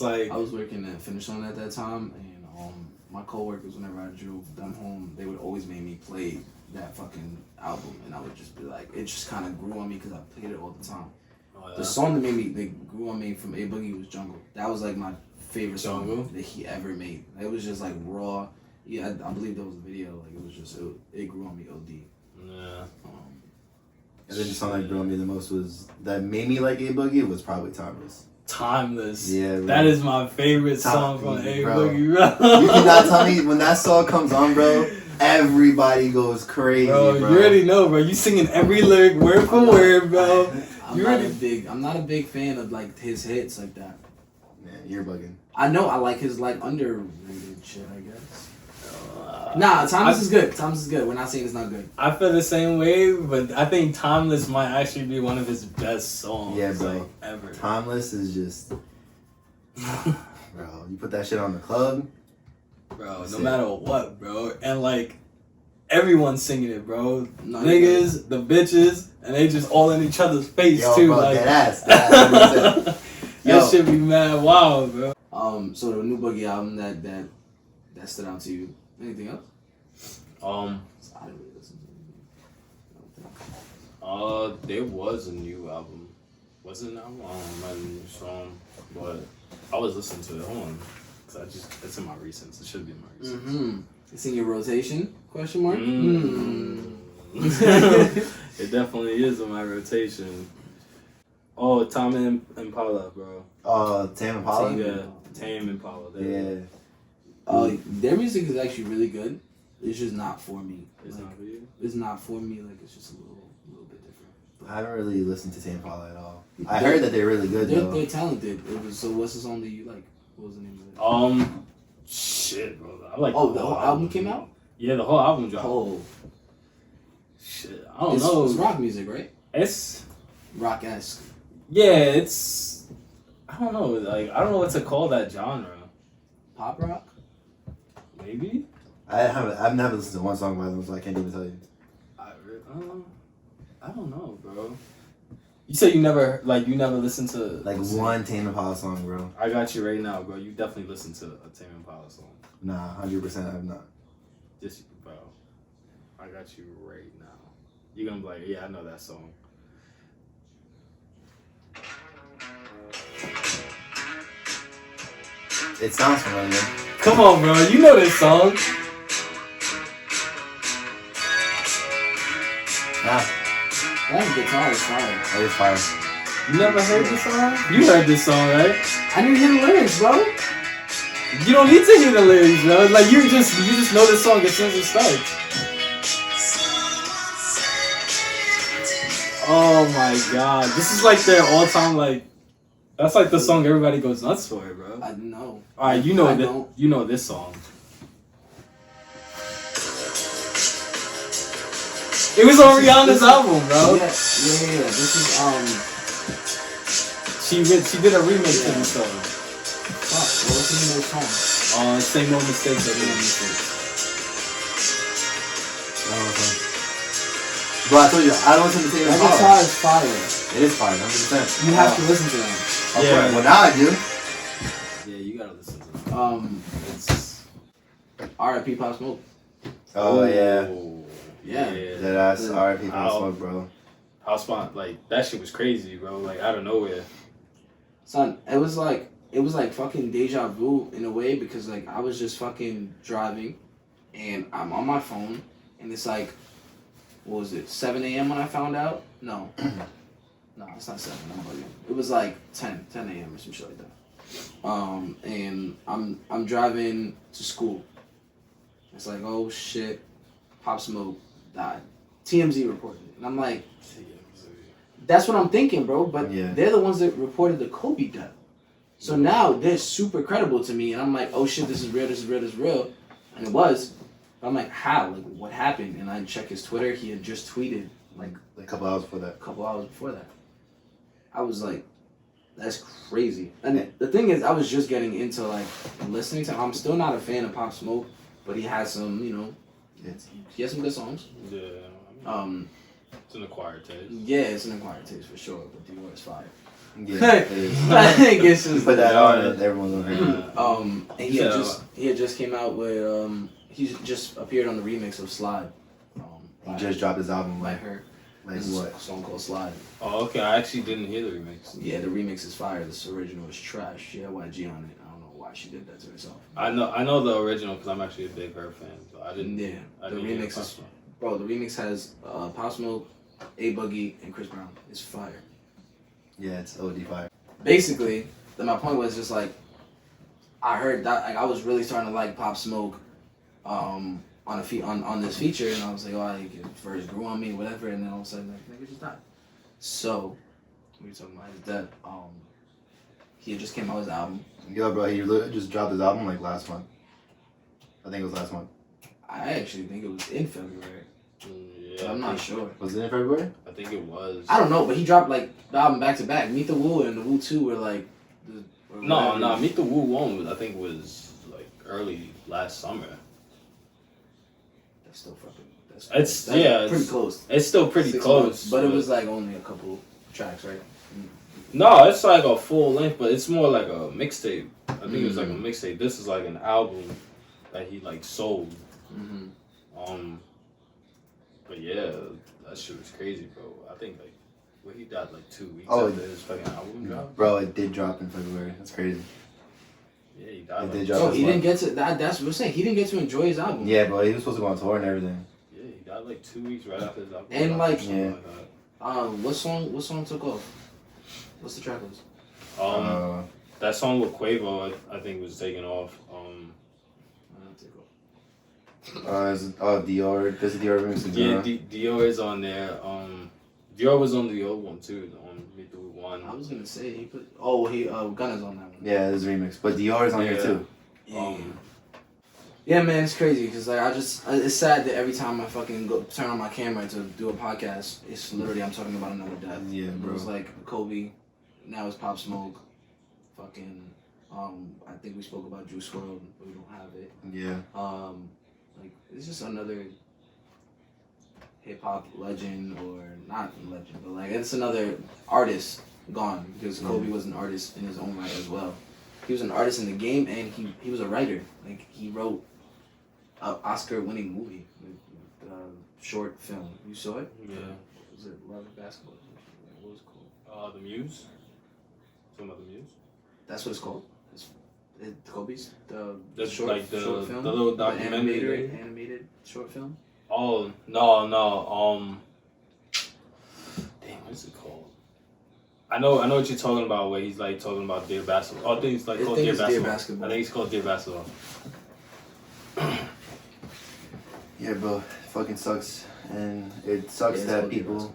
like. I was working at Finish On at that time, and my coworkers, whenever I drove them home, they would always make me play that fucking album, and I would just be like, it just kind of grew on me because I played it all the time. Oh, yeah. The song that grew on me from A Boogie was Jungle. That was like my favorite song that he ever made. It was just like raw. Yeah, I believe there was a video. Like it was just it grew on me OD. Yeah. And then the song that grew on me the most that made me like A Boogie was probably Timeless. Timeless. Yeah, bro. That is my favorite song from A bro. Boogie, bro. You cannot tell me when that song comes on, bro. Everybody goes crazy, bro. You already know, bro. You singing every lyric word for word, bro. I'm not a big fan of like his hits like that. Man, you're bugging. I know I like his like underrated shit, I guess. Nah, Timeless is good. Timeless is good. We're not saying it's not good. I feel the same way, but I think Timeless might actually be one of his best songs. Yeah, bro. Like, ever. Timeless is just, bro. You put that shit on the club, bro. No matter what, bro, and like everyone's singing it, bro. No, Niggas, the bitches, and they just all in each other's face too. Bro, like that shit be mad wild, bro. So the new Boogie album that stood out to you. Anything else? I didn't really listen to it. There was a new album. Was it an album? I don't remember the new song, but I was listening to it. Hold on, cause it's in my recents. It should be in my recents. Mm-hmm. It's in your rotation? Question mark. It definitely is in my rotation. Oh, Tame Impala, bro. Tame Impala? Yeah, Tame Impala. Yeah. Their music is actually really good. It's just not for me. It's not for you? It's not for me. Like, it's just a little bit different. I haven't really listened to Tame Impala at all. I heard that they're really good, though. They're talented. So what's the song that you like? What was the name of it? Shit, bro. I like. The whole album came out? Yeah, the whole album dropped. Oh. Shit, I don't know. It's rock music, right? It's rock-esque. Yeah, it's. I don't know. Like, I don't know what to call that genre. Pop rock? Maybe. I've never listened to one song by them, so I can't even tell you. I don't know, bro. You said you never listened to Like one Tame Impala song, bro. I got you right now, bro. You definitely listened to a Tame Impala song. Nah, 100% I have not. Just bro, I got you right now. You're gonna be like, yeah, I know that song. It sounds familiar. Come on, bro. You know this song. Nah, That guitar is fire. it is fire. You never heard this song? You heard this song, right? I didn't hear the lyrics, bro. You don't need to hear the lyrics, bro. Like you just know the song as soon as it starts. Oh my god, this is like their all-time like. That's like the song everybody goes nuts for, bro. I know. All right, you know this song. It was on Rihanna's album, bro. Yeah. This is She did a remix to this song. fuck. What's the name of the song? Say no mistakes or no mistakes. Bro, I told you, I don't listen to Tame That Impala. guitar is fire. It is fire, 100%. You have to listen to them. Yeah. Well, now I do. Yeah, you gotta listen to them. It's R.I.P. Pop Smoke. Oh, yeah. Yeah. That ass The- R.I.P. Pop Ow. Smoke, bro. House Spot, like that shit was crazy, bro. Like out of nowhere. Son, it was like fucking deja vu in a way because like I was just fucking driving and I'm on my phone and it's like, what was it, 7 a.m. when I found out? No. No, it's not 7, I'm bugging. It was like 10 a.m. or some shit like that. And I'm driving to school. It's like, oh shit, Pop Smoke died. TMZ reported it. And I'm like, that's what I'm thinking, bro. But Yeah. they're the ones that reported the Kobe death. So now they're super credible to me. And I'm like, oh shit, this is real, this is real, this is real. And it was. But I'm like, how? Like, what happened? And I check his Twitter. He had just tweeted like A couple hours before that. a couple hours before that. I was like, that's crazy. And the thing is, I was just getting into like listening to him. I'm still not a fan of Pop Smoke, but he has some, you know, he has some good songs. Yeah. I mean, it's an acquired taste. Yeah, it's an acquired taste for sure, but Dior is fire. Yeah. It is. I think it's just Put that on and everyone's gonna hear it. and he had just came out with he just appeared on the remix of Slide. He just dropped his album, by like, her. like This is what? a song called Slide. Oh, okay. I actually didn't hear the remix. Yeah, the remix is fire. This original is trash. She had YG on it. I don't know why she did that to herself. I know the original because I'm actually a big her fan. So I didn't. Yeah, I the didn't hear remix Pop is Smoke. bro. The remix has Pop Smoke, A Boogie, and Chris Brown. It's fire. Yeah, it's OD fire. Basically, my point was just like I heard that like I was really starting to like Pop Smoke on this feature, and I was like, oh, like, it first grew on me, whatever, and then all of a sudden, like, nigga just died. So, we were talking about his death. He had just came out with his album. Yo, bro, he literally just dropped his album like last month. I think it was last month. I actually think it was in February, Yeah, but I'm not sure. Was it in February? I think it was. I don't know, but he dropped like the album back to back. Meet the Woo and the Woo 2 were like. No. Meet the Woo one. I think was like early last summer. That's still fucking. It's pretty close. It's still pretty 6 close, months, but it was like only a couple tracks, right? No, it's like a full length, but it's more like a mixtape. I think it was like a mixtape. This is like an album that he like sold. Mm-hmm. But yeah, that shit was crazy, bro. I think like he died like 2 weeks Oh, after his fucking album dropped. Bro, it did drop in February. That's crazy. Yeah, he died. It Like, did drop. So this he didn't month. get to that. That's what we're saying. He didn't get to enjoy his album. Yeah, bro, he was supposed to go on tour and everything. yeah, he died like 2 weeks right after his album. And, dropped, like- something Yeah. What song took off? What's the track list? that. That song with Quavo, I think, was taken off. Dior. This is Dior remix. Of Yeah, Dior. Dior is on there. Dior was on the old one too, on Meet the Woo one. I was gonna say he put. Oh, Gunna's on that one. Yeah, this remix. But Dior is on here Yeah. too. Yeah, man, it's crazy because like it's sad that every time I fucking turn on my camera to do a podcast, it's literally I'm talking about another death. Yeah, It bro. was like Kobe, now it's Pop Smoke, fucking. I think we spoke about Juice WRLD, but we don't have it. Yeah. Like it's just another hip hop legend, or not legend, but like it's another artist gone, because Kobe was an artist in his own right as well. He was an artist in the game, and he was a writer. Like he wrote an Oscar-winning movie, short film. You saw it? Yeah. Was it Love and Basketball? What was it called? The Muse. Talking about the Muse. That's what it's called. Kobe's the That's short, like the short film, the little documentary. the animated short film. Oh no. Damn, what's it called? I know what you're talking about. Where he's like talking about Dear Basketball. Oh, I think it's like called Dear Basketball. I think it's called Dear Basketball. Yeah, bro, it fucking sucks, and it sucks that people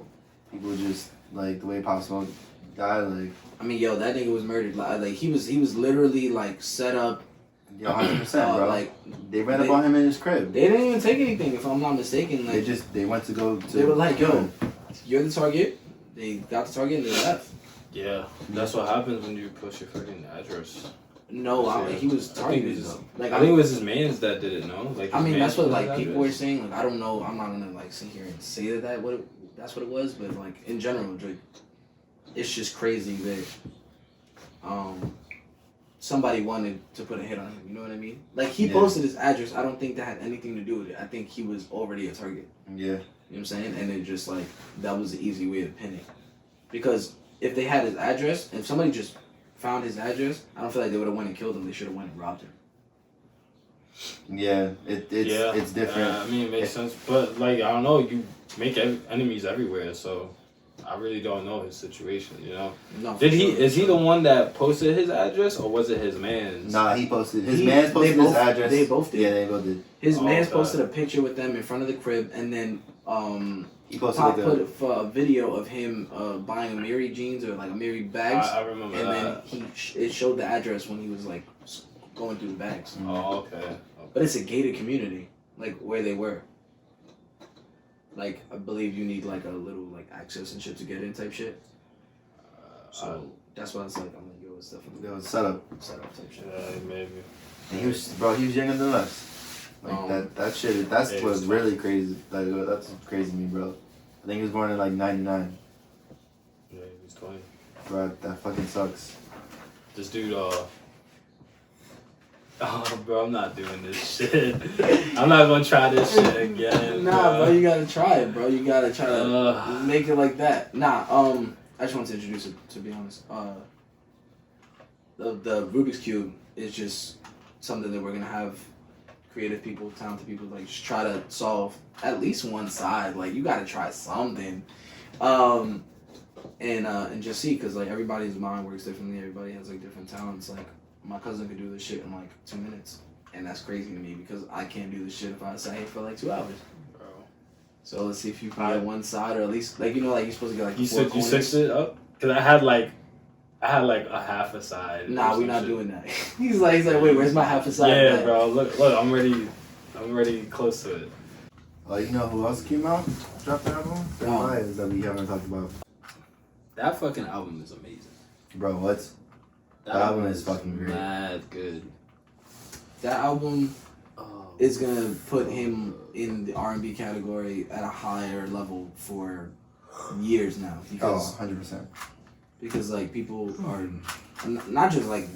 just like the way Pop Smoke died. Like, I mean, yo, that nigga was murdered. Like he was literally like set up. yo, 100%, bro. Like they ran up on him in his crib. They didn't even take anything, if I'm not mistaken. Like They went to go. They were like, yo, you're the target. They got the target and they left. Yeah, that's what happens when you push your freaking address. No, he was targeted though. Like I think it was his mans that did it. No, like I mean, that's what like people were address. saying. Like I don't know. I'm not gonna like sit here and say that's what it was. But like in general, like it's just crazy that somebody wanted to put a hit on him. You know what I mean? Like he posted his address. I don't think that had anything to do with it. I think he was already a target. Yeah. You know what I'm saying? And it just like that was the easy way to pin it. Because if they had his address, if somebody just found his address, I don't feel like they would have went and killed him. They should have went and robbed him. Yeah, it's different. I mean, it makes sense, but like I don't know, you make enemies everywhere, so I really don't know his situation. You know? No. Is he the one that posted his address, or was it his man's? Nah, he posted his man's posted his address. They both did. Yeah, they both did. His man's posted a picture with them in front of the crib, and then he posted Pop put a video of him buying Amiri jeans or like Amiri bags. I remember and that. And then it showed the address when he was like going through the bags. Oh, okay. But it's a gated community, like where they were. Like I believe you need like a little like access and shit to get in type shit. So that's why it's like I'm like, yo, it's definitely It was set up type shit. Yeah, maybe. And he was younger than us. Like that shit. That's what's really crazy. Like that's crazy to me, bro. I think he was born in like '99. Yeah, he was 20. Bro, that fucking sucks. This dude, oh, bro, I'm not doing this shit. I'm not gonna try this shit again. Nah, bro, you gotta try it, bro. You gotta try to make it like that. Nah, I just want to introduce it, to be honest. The Rubik's Cube is just something that we're gonna have creative people, talented people, like just try to solve at least one side. Like you gotta try something, and just see, cause like everybody's mind works differently. Everybody has like different talents. Like my cousin could do this shit in like 2 minutes, and that's crazy to me because I can't do this shit if I sat here for like 2 hours. Bro. So let's see if you can get one side, or at least like like you're supposed to get like. You switched it up? Cause I had like a half a side. Nah, we're not doing that. He's like, wait, where's my half a side? Yeah, back? bro. Look, I'm ready close to it. Oh, you know who else came out? Dropped an album? Fires that we haven't talked about. That fucking album is amazing. Bro, what? That album is fucking great. Mad good. That album is gonna put him in the R&B category at a higher level for years now. Because, 100%. Because like people are not just like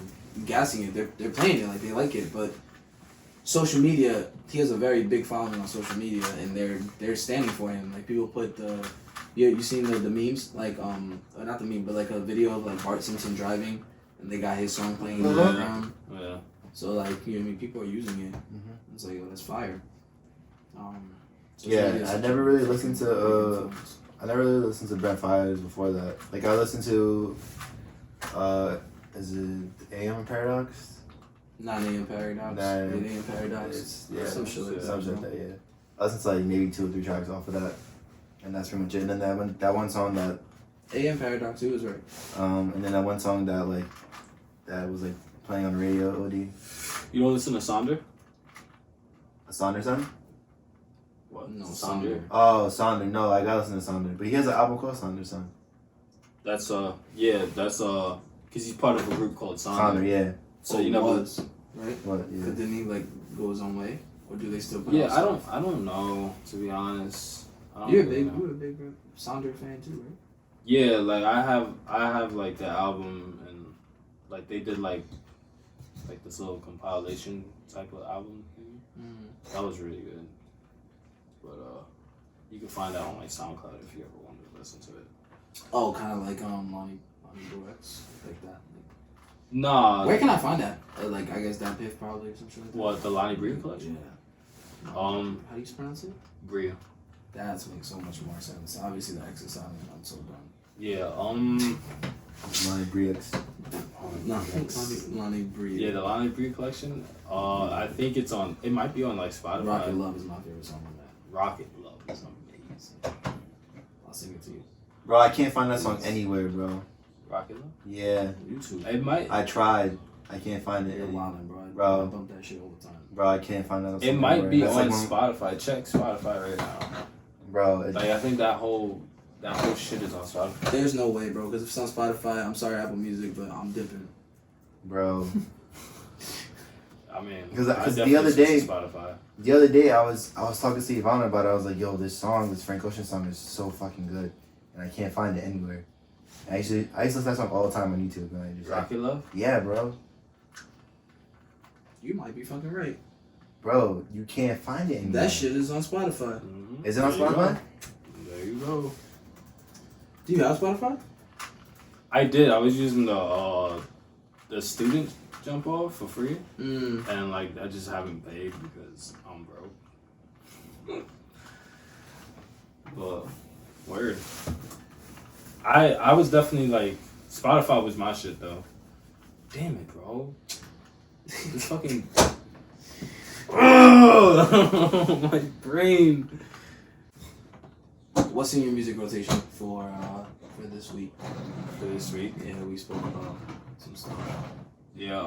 gassing it, they're playing it, like they like it, but social media, he has a very big following on social media, and they're standing for him. Like people put you seen the memes, like not the meme, but like a video of like Bart Simpson driving, and they got his song playing in the background. Yeah. So like, you know what I mean, people are using it. Mm-hmm. It's like, oh, that's fire. Yeah, I never really listened to Brent Fires before that. Like I listened to is it AM Paradox? 9 AM Paradox. 8 AM Paradox. Yeah, some shit like that. Yeah, I listened to like maybe 2 or 3 tracks off of that, and that's pretty much it. And then that one song that AM Paradox, he was right. And then that one song that was like playing on the radio. OD. You don't listen to Sonder? A Sonder song? What? No, Sonder. Oh, Sonder. No, I gotta listen to Sonder, but he has an album called Sonder song. That's because he's part of a group called Sonder. Sonder, yeah. So you never was, right? What? Yeah. But didn't he like go his own way, or do they still? Put Yeah, out stuff? I don't know, to be honest. You're a big Sonder fan too, right? Yeah, like I have like the album, and like they did like this little compilation type of album thing. That was really good. But you can find that on like SoundCloud if you ever wanted to listen to it. Oh, kind of like Lonnie X, like that. Nah. Where can I find that? Like I guess that Piff probably or something like that. What, the Lonnie Bria collection? Yeah. How do you pronounce it? Bria. That makes so much more sense. Obviously the X is silent. I'm so dumb. Yeah. Lonnie Brix. Lonnie Bria. Yeah, the Lonnie Bria collection. I think it might be on like Spotify. Rocket Love is my favorite song on that. Rocket Love is amazing. I'll sing it to you. Bro, I can't find that song anywhere, bro. Rocket Love? Yeah. YouTube. It might. I tried. I can't find it. You're wildin', bro. Bro. I bump that shit all the time. Bro, I can't find that song. It might be That's on like Spotify. Check Spotify right now. Bro, Like I think that whole shit is on Spotify. There's no way, bro. Because if it's on Spotify, I'm sorry, Apple Music, but I'm dipping. bro. I mean, Because I the other day, Spotify. the other day I was talking to Ivana about it. I was like, yo, this Frank Ocean song is so fucking good, and I can't find it anywhere. I used to listen to that song all the time on YouTube, and I just Rocket Love? yeah, bro. You might be fucking right. Bro, you can't find it anymore. That shit is on Spotify. Mm-hmm. Is it on Spotify? There you go. Do you have Spotify? I did. I was using the student jump off for free, and like I just haven't paid because I'm broke. But word. I was definitely like Spotify was my shit though. Damn it, bro. This fucking my brain. What's in your music rotation for this week? For this week. Yeah, we spoke about some stuff. Yeah,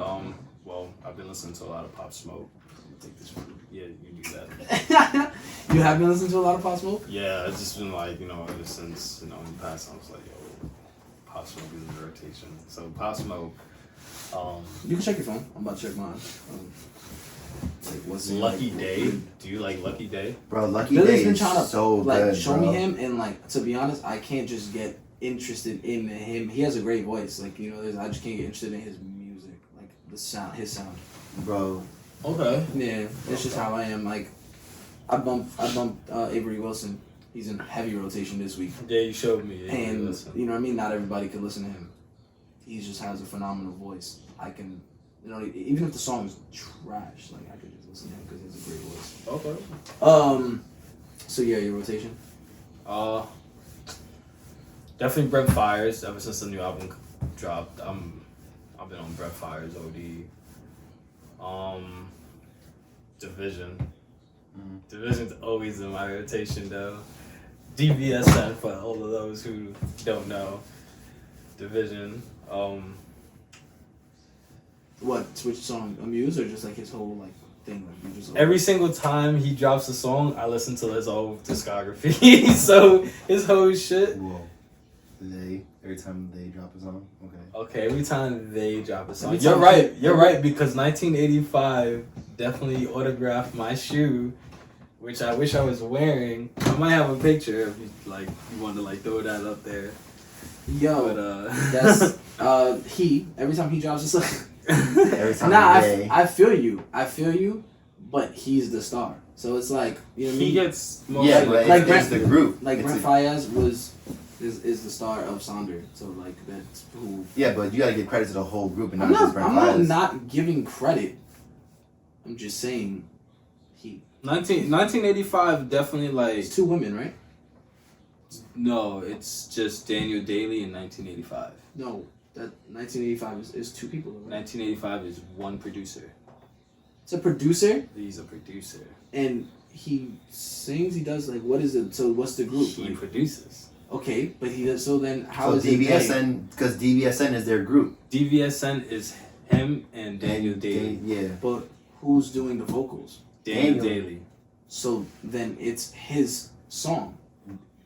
well, I've been listening to a lot of Pop Smoke. Take this one. Yeah, you do that. You have been listening to a lot of Pop Smoke? Yeah, it's just been like, ever since, in the past, I was like, yo, Pop Smoke is in the rotation. So, Pop Smoke, You can check your phone. I'm about to check mine. Like, what's Lucky Day. Do you like Lucky Day? Bro, Lucky Billy's Day been is trying to so good, show bro. me him, and like to be honest, I can't just get interested in him. He has a great voice, like I just can't get interested in his music, like his sound. Bro, Okay. Yeah, it's just how I am. Like, I bumped Avery Wilson. He's in heavy rotation this week, Yeah, you showed me. Yeah, and listen. you know what I mean. Not everybody can listen to him. He just has a phenomenal voice. I can, even if the song is trash, like I could just listen to him because he has a great voice. Okay. So yeah, your rotation. Definitely Brett Fires. Ever since the new album dropped, I've been on Brett Fires OD. Division. Division's always in my rotation though. DBSN for all of those who don't know. Division. What? Which song? Amuse or just like his whole like thing? Like you just Every single time he drops a song, I listen to his whole discography. So his whole shit. whoa. Every time they drop a song? Okay. Okay, every time they drop a song. Every You're time right. You're right because 1985 definitely autographed my shoe, which I wish I was wearing. I might have a picture if you want to throw that up there. Yo, But that's every time he drops a song. Every time I feel you, but he's the star. So it's like you know what I mean. he gets more Yeah, but like it's the group. Like It's Brent Faiyaz is the star of Sonder. So like that's who. Yeah, but you gotta give credit to the whole group and I'm not just Brent Faiyaz. not giving credit. I'm just saying, 1985 definitely it's two women, right? No, it's just Daniel Daly in 1985. No, that 1985 is two people. Right? 1985 is one producer. It's a producer, He's a producer. and he sings. He does like what is it? So what's the group? He Like, produces. okay, but he does. So then how So is it? DBSN, because DBSN is their group. DVSN is him and Daniel Daly. Yeah. But who's doing the vocals? Daniel Daly. So then it's his song.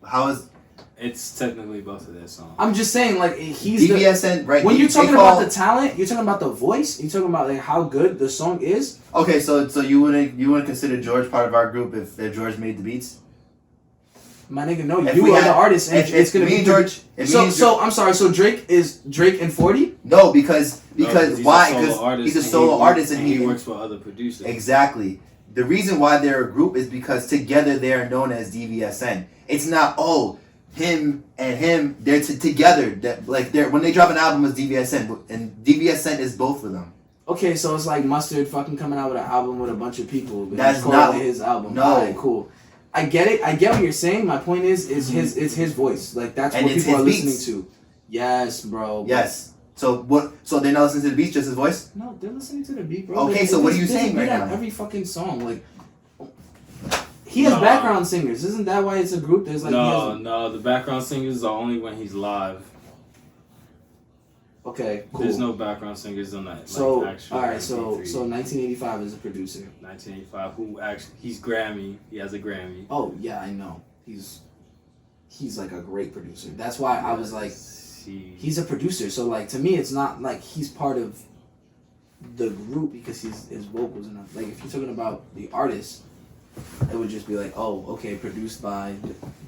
How is It's technically both of their songs. I'm just saying, like he's DBSN right? when they- you're talking they call- about the talent, you're talking about the voice. You're talking about like how good the song is. Okay, so you wouldn't consider George part of our group if George made the beats? My nigga, no, If you we are had- the artist, and if it's gonna me be and George. If me and So I'm sorry. So Drake and 40. No, because he's why? a solo Because artist he's a and solo artist and he works for other producers. Exactly. The reason why they're a group is because together they are known as DVSN. It's not him and him. They're together. That like they're when they drop an album as DVSN, and DVSN is both of them. Okay, so it's like Mustard fucking coming out with an album with a bunch of people. But That's he's calling not it his album. No. Alright, cool. I get it. I get what you're saying. My point is his voice. Like that's And what it's people are his listening to. Yes, bro. Yes. So what? So they're not listening to the beats, just his voice. No, they're listening to the beat, bro. Okay, so what are you saying right on now? every fucking song, like he has No. background singers. Isn't that why it's a group? There's like No, the background singers are only when he's live. Okay, cool. There's no background singers on that. So like, actual all right, so MP3. 1985 is a producer. 1985. Who actually? He's Grammy. He has a Grammy. Oh yeah, I know. He's like a great producer. That's why I was like, he's a producer. So like to me, it's not like he's part of the group because his vocals and like if you're talking about the artist, it would just be like, oh, okay, produced by.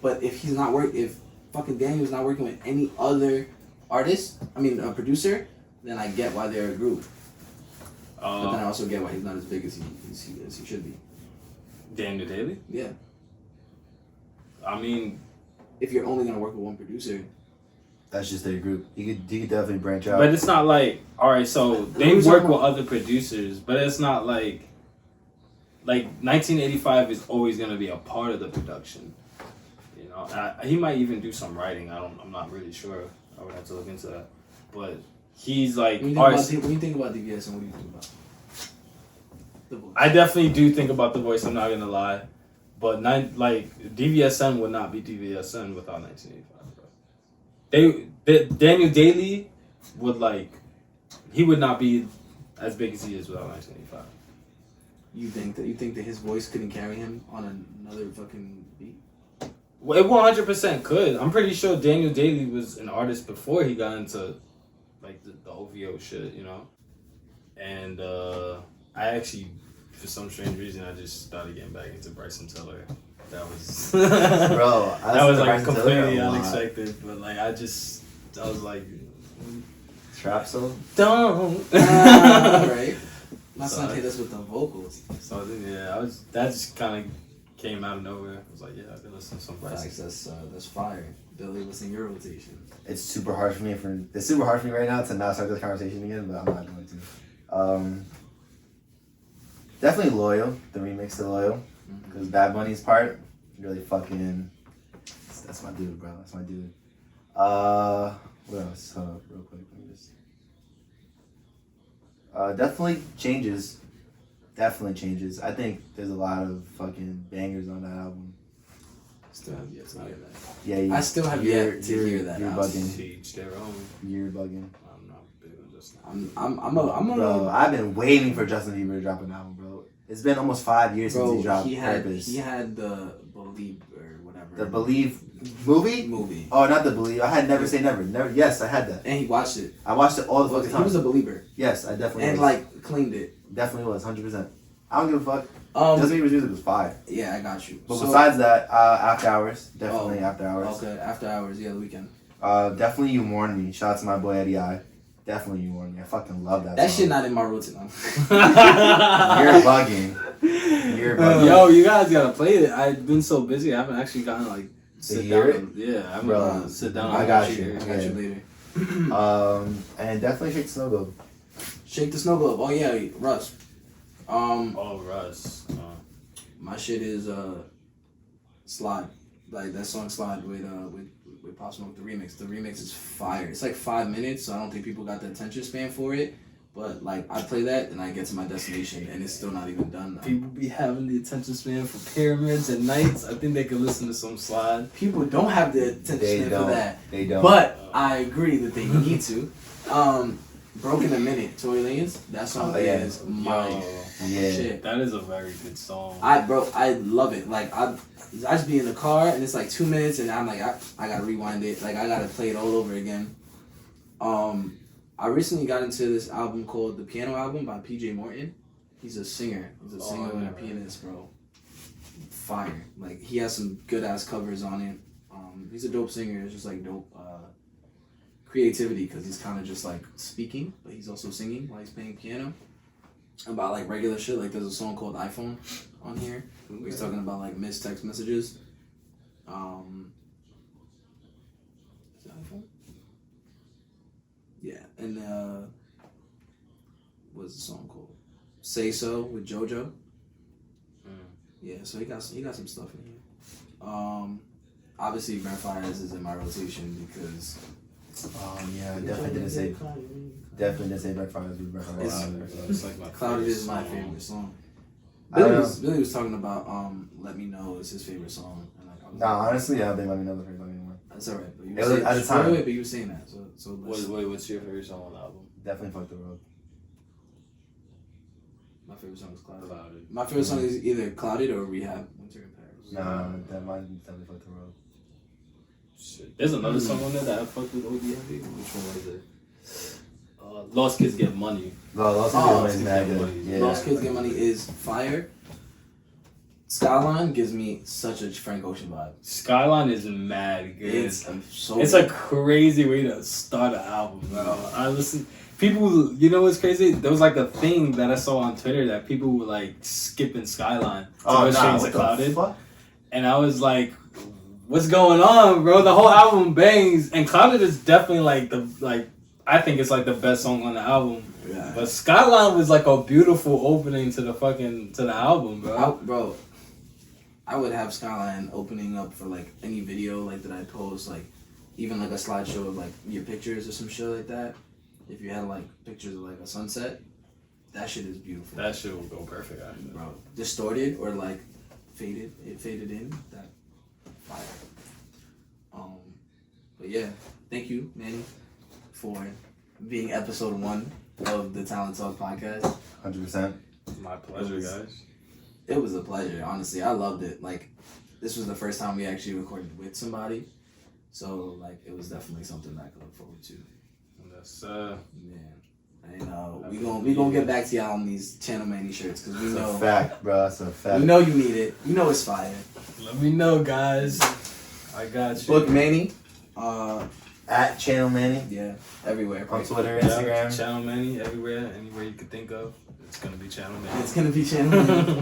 But if he's not if fucking Daniel's not working with any other artist, a producer, then I get why they're a group. But then I also get why he's not as big as he should be. Daniel Daly. Yeah. I mean, If you're only gonna work with one producer, That's just their group. You could definitely branch out. but it's not like all right. So they Who's work talking with other producers, but it's not like 1985 is always gonna be a part of the production. You know, he might even do some writing. I'm not really sure. I would have to look into that. But he's like when you think about DVS, and what do you think about the voice? I definitely do think about the voice. I'm not gonna lie, but DVSN would not be DVSN without 1985. Bro. Daniel Daly would he would not be as big as he is without 1985. You think that his voice couldn't carry him on another fucking beat? Well, it 100% could. I'm pretty sure Daniel Daly was an artist before he got into the OVO shit, you know. And I actually, for some strange reason, I just started getting back into Bryson Tiller. That was Bro, that was Bryson Tiller completely a lot. unexpected. But I was like, Trap song. don't. Right. My son Sorry. hit us with the vocals. So yeah, that just kind of came out of nowhere. I was like, yeah, I could listen to some Bryson. Facts, that's fire. Billy, what's in your rotation? It's super hard for me right now to not start this conversation again, but I'm not going to. Definitely Loyal, the remix to Loyal, because Bad Bunny's part really fucking. That's my dude, bro. That's my dude. What else? Hold up, real quick. Let me just. Definitely changes. Definitely changes. I think there's a lot of fucking bangers on that album. Still have yet to hear that. Yeah, I still have yet to hear that You're album. bugging. To each their own. You're bugging. I'm not big on this. I'm a Bro, I've been waiting for Justin Bieber to drop an album, bro. It's been almost 5 years since he dropped Purpose. He had the Believe or whatever. The Believe movie? movie. Oh, not the Believe. I had Never Say Never. Never. Yes, I had that. And he watched it. I watched it all the fucking He was time. a believer. Yes, I definitely And was. claimed it. Definitely was, 100%. I don't give a fuck. Justin Bieber's music was fire. Yeah, I got you. But besides that, After Hours. Definitely Oh, After Hours. Okay, After Hours, the weekend. Definitely You Warned Me. Shout out to my boy Eddie I. Definitely You Warned Me. I fucking love that That song. shit not in my routine. You're bugging. You're bugging. Yo, you guys gotta play it. I've been so busy. I haven't actually gotten sit hear down. Yeah, I haven't Bro, gotten to sit down. I and got watch you. it. I got you later. And definitely Shake the Snow Globe. Shake the Snow Globe. Oh yeah, Russ. Oh, Russ. My shit is Slide. Like that song Slide with Pop Smoke, the remix. The remix is fire. It's like 5 minutes, so I don't think people got the attention span for it. But I play that and I get to my destination and it's still not even done. People be having the attention span for Pyramids and Nights. I think they could listen to some Slide. People don't have the attention They span don't. for that. They don't. But I agree that they need to. Broken a Minute, Tory Lanez. That song is my Yeah. shit. That is a very good song. I love it. I just be in the car and it's 2 minutes and I'm I gotta rewind it. I gotta play it all over again. I recently got into this album called The Piano Album by PJ Morton. He's a singer. He's a singer and a pianist, bro. fire. Like he has some good ass covers on it. He's a dope singer. It's just like dope creativity because he's kind of just like speaking, but he's also singing while he's playing piano about like regular shit. Like there's a song called iPhone on here where he's talking about like missed text messages. Is it iPhone? Yeah, and what's the song called? Say So with JoJo. Yeah, so he got some stuff in here. Obviously Brent Fires is in my rotation because yeah, definitely didn't say Brent Fires with Brent Fires. It's like my Clouded is my favorite song. I don't Billy was talking about Let Me Know is his favorite song. And like, I was Nah, honestly, I don't think Let Me Know the favorite song anymore. that's alright. But you It were was saying, at the time. Wait, but you were saying that. So Wait, what's your favorite song on the album? Definitely Fuck the World. my favorite song is Clouded. Clouded. My favorite song is either Clouded or Rehab. Winter in Paris. No, that might definitely Fuck the World. Shit. There's another song on there that I fucked with OD Heavy. Which one was it? Lost Kids Get Money. No, Lost Oh, Kids Get Money is mad good. Yeah. Lost Kids Get Money is fire. Skyline gives me such a Frank Ocean vibe. Skyline is mad good. It's so. It's a crazy way to start an album, bro. I listen. People, you know what's crazy? There was like a thing that I saw on Twitter that people were like skipping Skyline to Oh, go straight nah, to what the Clouded, fuck? and I was like, "What's going on, bro?" The whole album bangs, and Clouded is definitely like I think it's like the best song on the album. Yeah. But Skyline was like a beautiful opening to the album, bro. I would have Skyline opening up for like any video like that I post, like even like a slideshow of like your pictures or some shit like that. If you had like pictures of like a sunset, that shit is beautiful. That shit will go perfect, actually. Bro, distorted or like faded in, that fire. But yeah, thank you, Manny, for being episode 1 of the Talent Talk podcast. 100%. My pleasure, guys. It was a pleasure, honestly. I loved it. Like, this was the first time we actually recorded with somebody, so like it was definitely something that I could look forward to. That's Man, and we gonna get back to y'all on these Channel Manny shirts because we That's know a fact, bro. That's a fact. we know you need it. You know it's fire. Let me know, guys. I got you. Book Manny. At Channel Manny. Yeah, everywhere. On Twitter, Yeah, Instagram. Channel Manny, everywhere, anywhere you could think of. It's gonna be Channel Manny. It's gonna be Channel Manny.